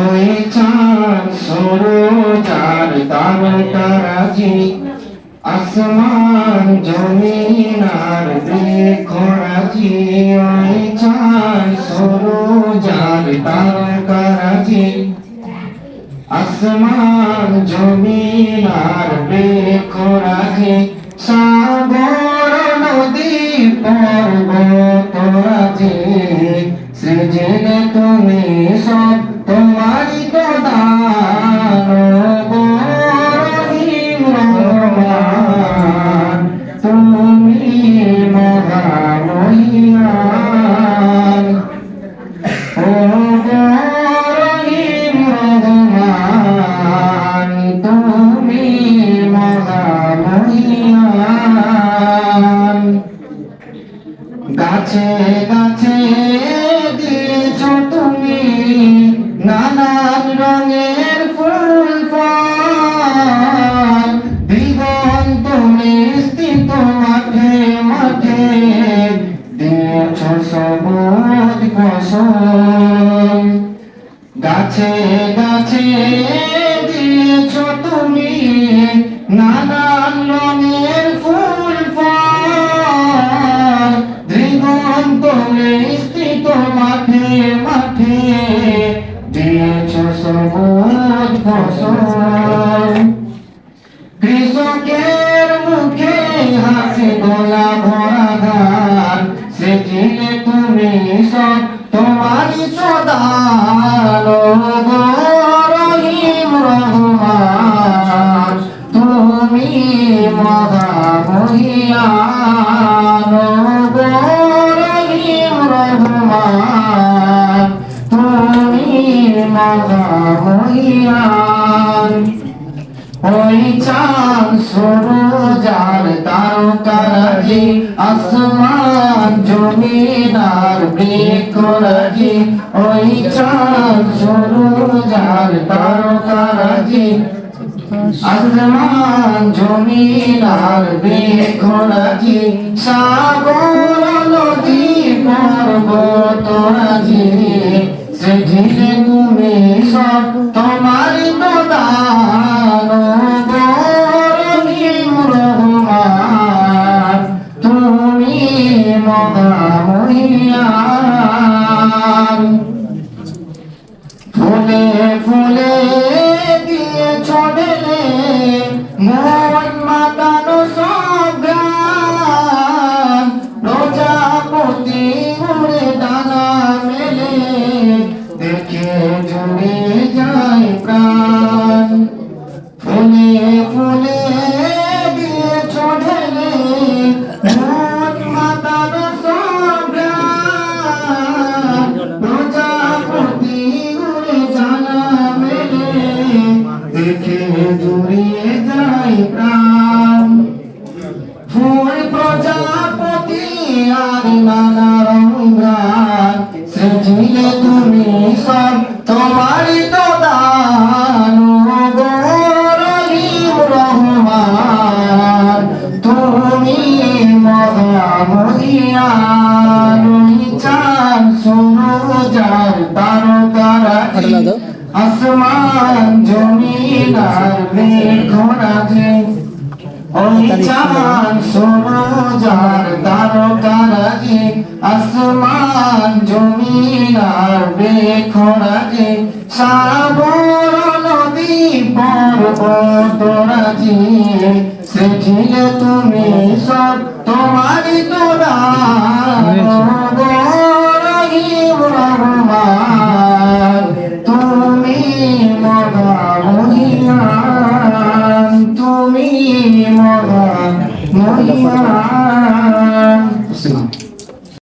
ওই চাঁদ সূরজ আর তারকারাজি আসমান জমিন আর বৃক্ষরাজি ওই চাঁদ সূরজ আর তারকারাজি আসমান জমিন আর বৃক্ষরাজি সাগর নদী পর্বতরাজি সৃজিলে তুমি সব তোমারই তো দান রহিম রহমান তুমি মহামহিয়ান ও রহিম রহমান তুমি মহামহিয়ান গাছে গাছে দিয়েছ তুমি নানান রঙের ফুল ফল দিগন্ত নিস্তিত মাঠে মাঠে দিয়েছ সবুজ ফসল গাছে গাছে দিয়েছ তুমি নানান রঙের ফুল ফল দিগন্ত নিস্তিত মাঠে মাঠে দিয়েছ সবুজ ফসল কৃষকের মুখে হাসি গলা ভরা ধান সেদিনে তুমি সব তোমারই সদান রহিম রহমান তুমি মহামহিয়ান রহিম রহমান তুমি মহামহিয়ান ওই চাঁদ সূরজ আর তারকারাজি আসমান জমিন আর বৃক্ষরাজি ওই চাঁদ সূরজ আর তারকারাজি আসমান জমিন আর বৃক্ষরাজি সাগর নদী পর্বতরাজি সৃজিলে তুমি সব তোমারই তো দান রহিম রহমান তুমি মহামহিয়ান ফুলে ফুলে দিয়ে ছড়লে মন মাতানো সব গান প্রজাপতি উড়ে ডানা মেলে দেখে জুড়ে যায় প্রাণ ফুলে ফুলে দিয়ে ছড়লে মন মাতানো সব গান প্রজাপতি উড়ে ডানা মেলে দেখে জুড়িয়ে যায় প্রাণ ফুল প্রজাপতি আর নানা রঙান সৃজিলে তুমি সব তোমারই তো দান রহিম রহমান তুমি মহামহিয়ান চাঁদ সূরজ আর তারকারাজি আসমান জমিন আর বৃক্ষরাজি ওই চাঁদ সূরজ আর তারকারাজি আসমান জমিন আর বৃক্ষরাজি সাগর নদী পর্বতরাজি সৃজিলে তুমি সব তোমারই তো দান রহিম রহমান তুমি মহামহিয়ান তুমি মহামহিয়ান